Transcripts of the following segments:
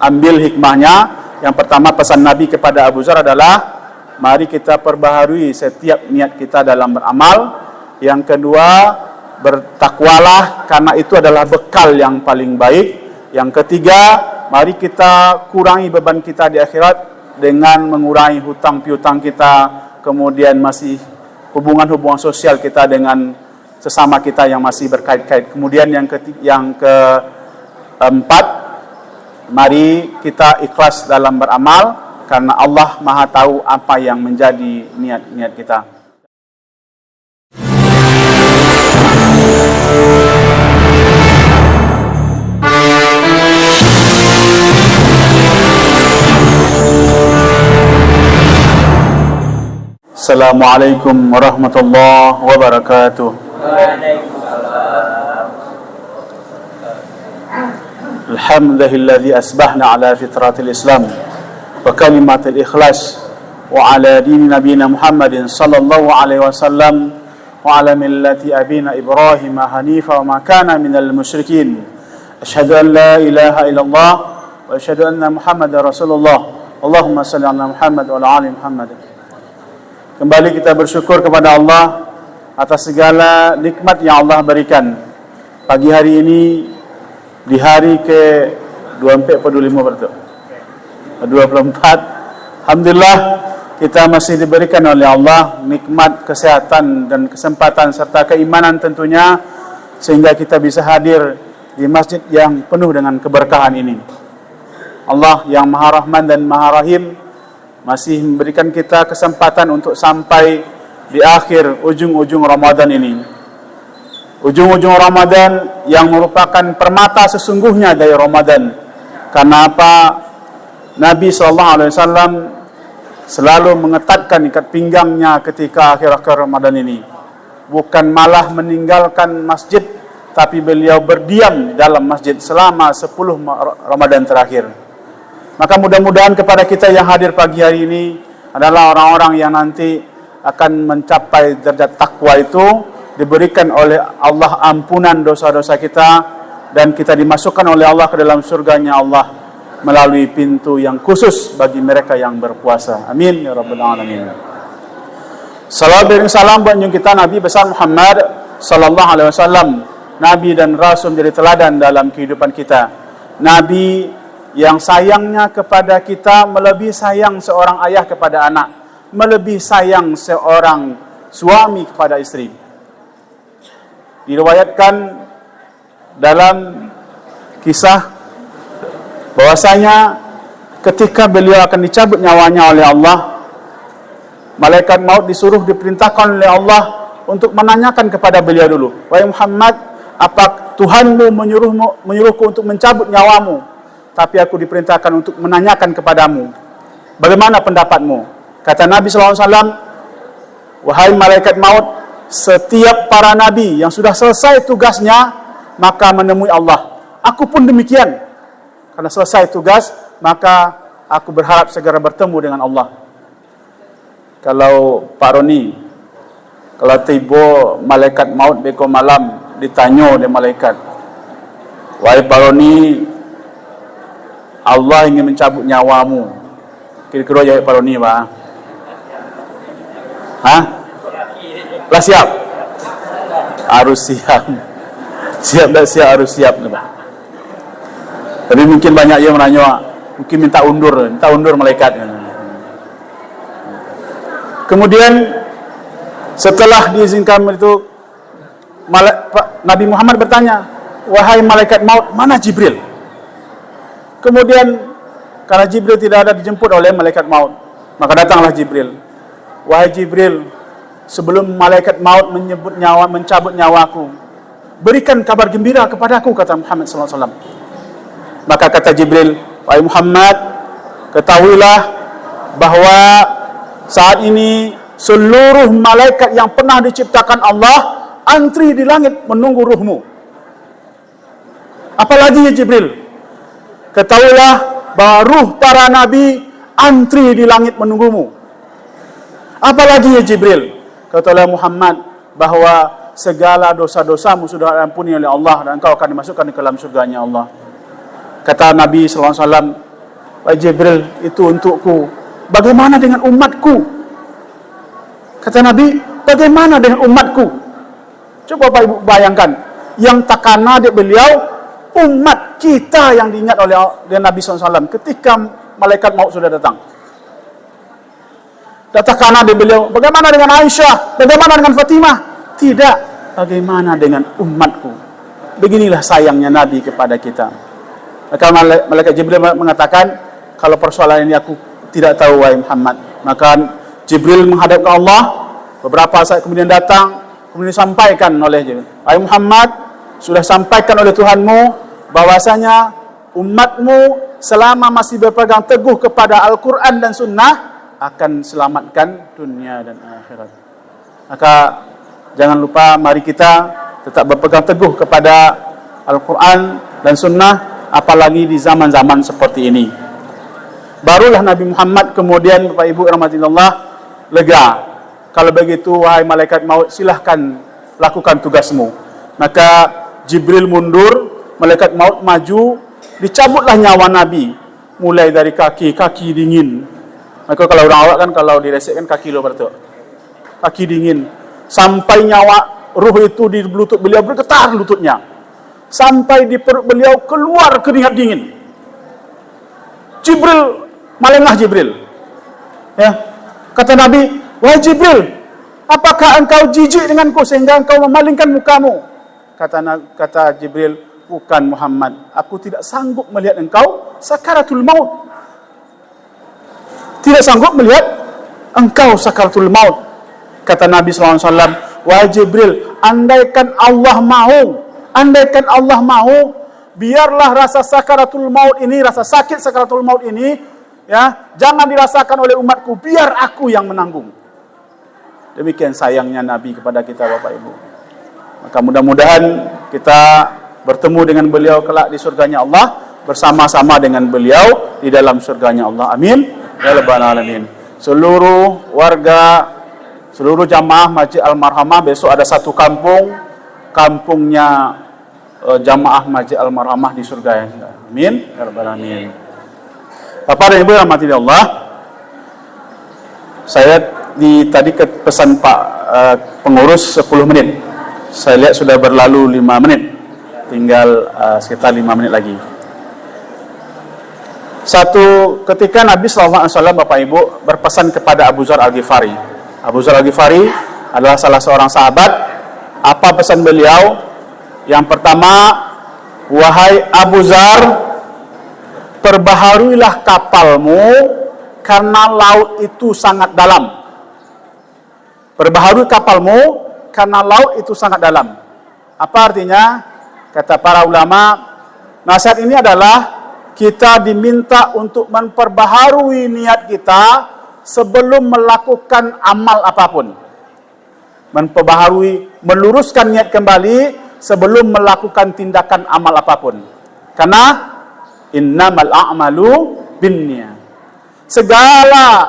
Ambil hikmahnya. Yang pertama, pesan Nabi kepada Abu Dzar adalah mari kita perbaharui setiap niat kita dalam beramal. Yang kedua, bertakwalah karena itu adalah bekal yang paling baik. Yang ketiga, mari kita kurangi beban kita di akhirat dengan mengurangi hutang piutang kita, kemudian masih hubungan-hubungan sosial kita dengan sesama kita yang masih berkait-kait. Kemudian yang keempat, mari kita ikhlas dalam beramal karena Allah Maha tahu apa yang menjadi niat-niat kita. Assalamualaikum warahmatullahi wabarakatuh. Alhamdulillahilladzi asbahna ala fitratil Islam wa kalimatil ikhlas wa ala dini nabiyina Muhammadin sallallahu alaihi wasallam wa ala millati abina Ibrahim hanifa wa ma kana minal musyrikin. Asyhadu an la ilaha illallah wa asyhadu anna Muhammadar Rasulullah. Allahumma shalli ala Muhammad wa ala ali Muhammad. Kembali kita bersyukur kepada Allah atas segala nikmat yang Allah berikan. Pagi hari ini di hari ke-24 atau 25 berarti 24, alhamdulillah kita masih diberikan oleh Allah nikmat kesehatan dan kesempatan serta keimanan tentunya, sehingga kita bisa hadir di masjid yang penuh dengan keberkahan ini. Allah yang Maha Rahman dan Maha Rahim masih memberikan kita kesempatan untuk sampai di akhir ujung-ujung Ramadan ini. Ujung-ujung Ramadan yang merupakan permata sesungguhnya dari Ramadan. Karena apa? Nabi SAW selalu mengetatkan ikat pinggangnya ketika akhir-akhir Ramadan ini. Bukan malah meninggalkan masjid, tapi beliau berdiam dalam masjid selama 10 Ramadan terakhir. Maka mudah-mudahan kepada kita yang hadir pagi hari ini adalah orang-orang yang nanti akan mencapai derajat takwa itu, diberikan oleh Allah ampunan dosa-dosa kita, dan kita dimasukkan oleh Allah ke dalam surganya Allah melalui pintu yang khusus bagi mereka yang berpuasa. Amin ya rabbal alamin. Salawat dan salam buat kita Nabi besar Muhammad sallallahu alaihi wasallam, nabi dan rasul menjadi teladan dalam kehidupan kita. Nabi yang sayangnya kepada kita melebihi sayang seorang ayah kepada anak, melebihi sayang seorang suami kepada istri. Diriwayatkan dalam kisah bahwasanya ketika beliau akan dicabut nyawanya oleh Allah, malaikat maut disuruh diperintahkan oleh Allah untuk menanyakan kepada beliau dulu, "Wahai Muhammad, apa Tuhanmu menyuruhku untuk mencabut nyawamu? Tapi aku diperintahkan untuk menanyakan kepadamu, bagaimana pendapatmu?" Kata Nabi SAW, "Wahai malaikat maut, setiap para nabi yang sudah selesai tugasnya maka menemui Allah. Aku pun demikian. Karena selesai tugas maka aku berharap segera bertemu dengan Allah." Kalau Pak Roni, kalau tiba malaikat maut beko malam, ditanya oleh malaikat, "Wahai Pak Roni, Allah ingin mencabut nyawamu." Kira-kira jawab Pak Roni, Pak. Hah? Lah siap? Harus siap. Siap tak siap, harus siap. Tapi mungkin banyak yang menanya, mungkin minta undur malaikat. Kemudian setelah diizinkan itu, Nabi Muhammad bertanya, "Wahai malaikat maut, mana Jibril?" Kemudian karena Jibril tidak ada dijemput oleh malaikat maut, maka datanglah Jibril. "Wahai Jibril, sebelum malaikat maut mencabut nyawaku, berikan kabar gembira kepadaku," kata Muhammad SAW. Maka kata Jibril, "Wahai Muhammad, ketahuilah bahwa saat ini seluruh malaikat yang pernah diciptakan Allah antri di langit menunggu ruhmu." Apalagi ya Jibril? "Ketahuilah bahwa ruh para nabi antri di langit menunggumu." Apalagi ya Jibril? Kata oleh Muhammad bahwa segala dosa-dosamu sudah diampuni oleh Allah dan engkau akan dimasukkan ke dalam surganya Allah. Kata Nabi SAW, wahai Jibril, itu untukku. Bagaimana dengan umatku? Kata Nabi, bagaimana dengan umatku? Coba Bapak Ibu bayangkan, yang takana dia beliau, umat kita yang diingat oleh Nabi SAW ketika malaikat maut sudah datang. Takana dia beliau, bagaimana dengan Aisyah? Bagaimana dengan Fatimah? Tidak, bagaimana dengan umatku? Beginilah sayangnya Nabi kepada kita. Maka malaikat Jibril mengatakan, kalau persoalan ini aku tidak tahu wahai Muhammad. Maka Jibril menghadap ke Allah. Beberapa saat kemudian datang, kemudian disampaikan oleh Jibril, wahai Muhammad, sudah sampaikan oleh Tuhanmu bahwasanya umatmu selama masih berpegang teguh kepada Al-Quran dan Sunnah akan selamatkan dunia dan akhirat. Maka jangan lupa, mari kita tetap berpegang teguh kepada Al-Quran dan Sunnah, apalagi di zaman-zaman seperti ini. Barulah Nabi Muhammad kemudian, Bapak Ibu rahmatillah, lega. Kalau begitu, wahai malaikat maut, silahkan lakukan tugasmu. Maka Jibril mundur, malaikat maut maju, dicabutlah nyawa Nabi. Mulai dari kaki dingin. Maka kalau orang awak kan, kalau diresekkan kaki lo berarti. Kaki dingin. Sampai nyawa ruh itu di lutut beliau, bergetar lututnya. Sampai di perut beliau keluar keringat dingin. Jibril, malengah Jibril. Ya. Kata Nabi, wahai Jibril, apakah engkau jijik denganku sehingga engkau memalingkan mukamu? Kata Jibril, bukan Muhammad, aku tidak sanggup melihat engkau sakaratul maut. Tidak sanggup melihat engkau sakaratul maut. Kata Nabi SAW, wahai Jibril, andaikan Allah mau, biarlah rasa sakaratul maut ini, rasa sakit sakaratul maut ini, ya, jangan dirasakan oleh umatku, biar aku yang menanggung. Demikian sayangnya Nabi kepada kita, Bapak Ibu. Maka mudah-mudahan kita bertemu dengan beliau kelak di surganya Allah, bersama-sama dengan beliau di dalam surganya Allah. Amin. Ya Rabbal Alamin. Seluruh warga, seluruh jamaah Masjid Al-Marhamah, besok ada satu kampungnya jamaah Masjid Al-Marhamah di surga. Amin. Ya Rabbal Alamin. Bapak dan Ibu rahmatillahi Allah, saya tadi pesan Pak pengurus 10 menit. Saya lihat sudah berlalu 5 menit. Tinggal sekitar 5 menit lagi. Satu ketika Nabi SAW, Bapak Ibu, berpesan kepada Abu Dzar Al-Ghifari. Abu Dzar Al-Ghifari adalah salah seorang sahabat. Apa pesan beliau? Yang pertama, wahai Abu Dzar, perbaharuilah kapalmu karena laut itu sangat dalam. Perbaharui kapalmu karena laut itu sangat dalam. Apa artinya? Kata para ulama, nasihat ini adalah kita diminta untuk memperbaharui niat kita sebelum melakukan amal apapun. Memperbaharui, meluruskan niat kembali sebelum melakukan tindakan amal apapun. Karena innamal a'malu binniyat. Segala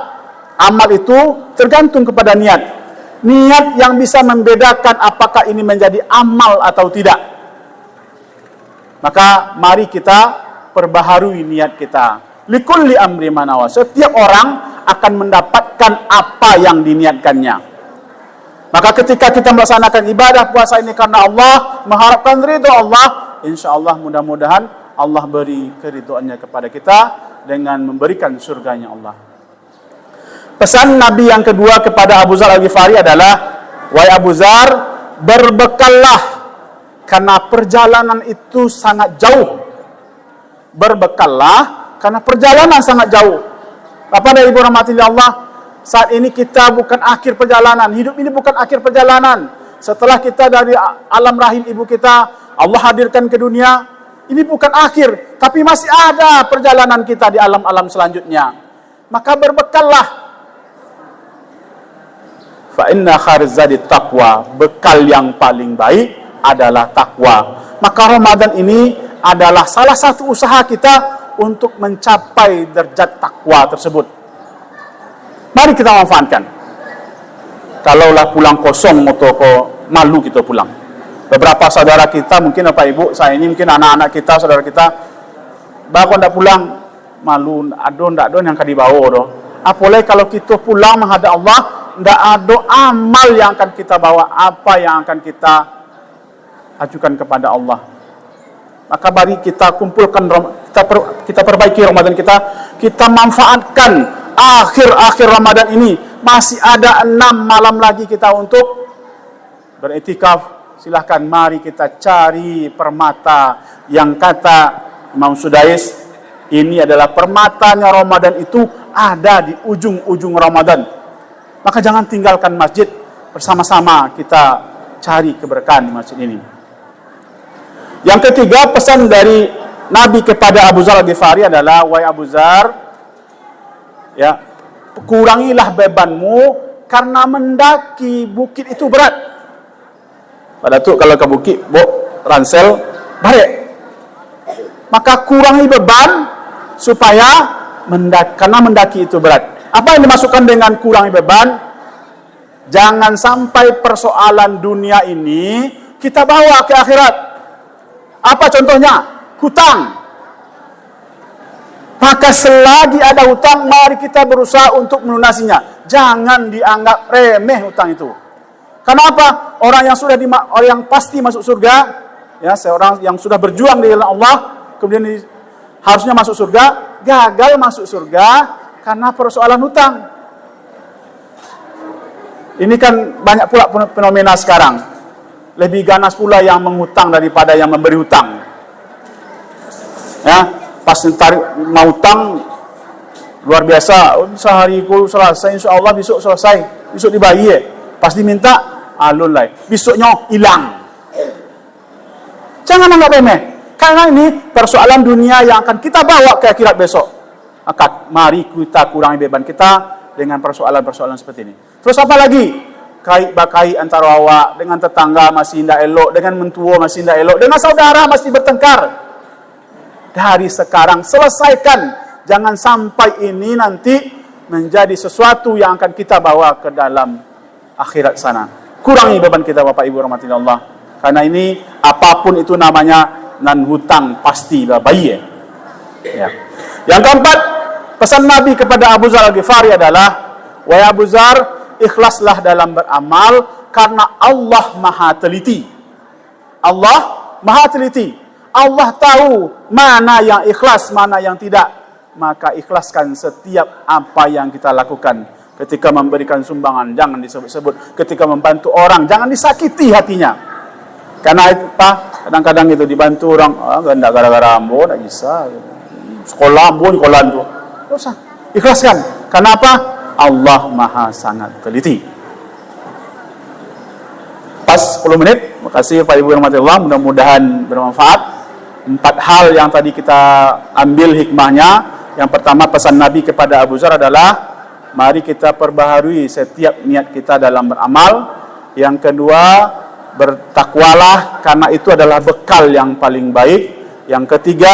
amal itu tergantung kepada niat. Niat yang bisa membedakan apakah ini menjadi amal atau tidak. Maka mari kita perbaharui niat kita. Likulli amri manawa. Setiap orang akan mendapatkan apa yang diniatkannya. Maka ketika kita melaksanakan ibadah puasa ini karena Allah, mengharapkan ridho Allah, insya Allah mudah-mudahan Allah beri keridhoannya kepada kita dengan memberikan surganya Allah. Pesan Nabi yang kedua kepada Abu Dzar Al-Ghifari adalah, wahai Abu Dzar, berbekallah karena perjalanan itu sangat jauh. Berbekallah karena perjalanan sangat jauh. Bapak dan Ibu rahmatillahi Allah, saat ini kita bukan akhir perjalanan. Hidup ini bukan akhir perjalanan. Setelah kita dari alam rahim ibu kita, Allah hadirkan ke dunia, ini bukan akhir, tapi masih ada perjalanan kita di alam-alam selanjutnya. Maka berbekallah. Fa inna khairaz zadi taqwa. Bekal yang paling baik adalah takwa. Maka Ramadan ini adalah salah satu usaha kita untuk mencapai derajat takwa tersebut. Mari kita manfaatkan. Kalaulah pulang kosong motoko, malu kita pulang. Beberapa saudara kita, mungkin Bapak Ibu, saya ini mungkin anak-anak kita, saudara kita, Bakon ndak pulang, malu ndak ada yang kadi bawa doh. Apalagi kalau kita pulang menghadap Allah, ndak ada amal yang akan kita bawa, apa yang akan kita ajukan kepada Allah. Maka mari kita kumpulkan, kita perbaiki Ramadan kita manfaatkan akhir Ramadan ini. Masih ada 6 malam lagi kita untuk beriktikaf. Silahkan mari kita cari permata yang kata Imam Sudais, ini adalah permatanya Ramadan itu ada di ujung-ujung Ramadan. Maka jangan tinggalkan masjid, bersama-sama kita cari keberkahan di masjid ini. Yang ketiga, pesan dari Nabi kepada Abu Dzar Al-Ghifari adalah, wahai Abu Dzar, ya, kurangilah bebanmu karena mendaki bukit itu berat. Pada tu kalau ke bukit, ransel, balik. Maka kurangi beban supaya karena mendaki itu berat. Apa yang dimasukkan dengan kurangi beban? Jangan sampai persoalan dunia ini kita bawa ke akhirat. Apa contohnya? Hutang. Maka selagi ada hutang, mari kita berusaha untuk melunasinya. Jangan dianggap remeh hutang itu. Kenapa? Orang yang pasti masuk surga, ya, seorang yang sudah berjuang di jalan Allah, kemudian harusnya masuk surga, gagal masuk surga karena persoalan hutang. Ini kan banyak pula fenomena sekarang. Lebih ganas pula yang menghutang daripada yang memberi hutang. Ya, pas mau hutang luar biasa, sehariku selesai, insya Allah besok selesai, besok dibayar. Pas diminta, alun lai, besoknya hilang. Jangan anggap remeh, karena ini persoalan dunia yang akan kita bawa ke akhirat besok. Mari kita kurangi beban kita dengan persoalan-persoalan seperti ini. Terus apa lagi? Kait antara awak dengan tetangga masih tidak elok, dengan mentua masih tidak elok, dengan saudara masih bertengkar. Dari sekarang selesaikan, jangan sampai ini nanti menjadi sesuatu yang akan kita bawa ke dalam akhirat sana. Kurangi beban kita, Bapak Ibu rahmati Allah. Karena ini apapun itu namanya, nan hutang pasti bayi. Ya. Yang keempat, pesan Nabi kepada Abu Dzar Al-Ghifari adalah, wahai Abu Dzar, ikhlaslah dalam beramal karena Allah Maha teliti. Allah Maha teliti. Allah tahu mana yang ikhlas, mana yang tidak. Maka ikhlaskan setiap apa yang kita lakukan. Ketika memberikan sumbangan, jangan disebut-sebut. Ketika membantu orang, jangan disakiti hatinya. Karena apa? Kadang-kadang itu dibantu orang, ganda gara-gara ambo, tak bisa. Sekolah ambo, sekolah itu. Tak usah. Ikhlaskan. Karena apa? Allah Maha sangat teliti. Pas 10 menit. Terima kasih Pak Ibu rahmatullah. Mudah-mudahan bermanfaat. 4 hal yang tadi kita ambil hikmahnya. Yang pertama, pesan Nabi kepada Abu Dzar adalah, mari kita perbaharui setiap niat kita dalam beramal. Yang kedua, bertakwalah karena itu adalah bekal yang paling baik. Yang ketiga,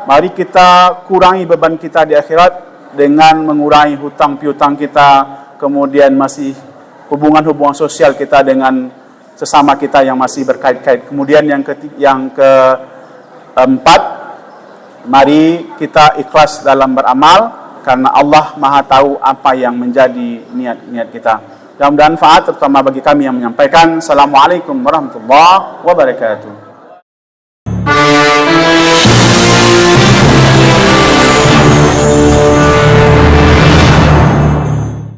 mari kita kurangi beban kita di akhirat dengan mengurangi hutang piutang kita, kemudian masih hubungan-hubungan sosial kita dengan sesama kita yang masih berkait-kait. Kemudian yang keempat, mari kita ikhlas dalam beramal karena Allah Maha tahu apa yang menjadi niat-niat kita. Mudah-mudahan manfaat terutama bagi kami yang menyampaikan. Assalamualaikum warahmatullahi wabarakatuh.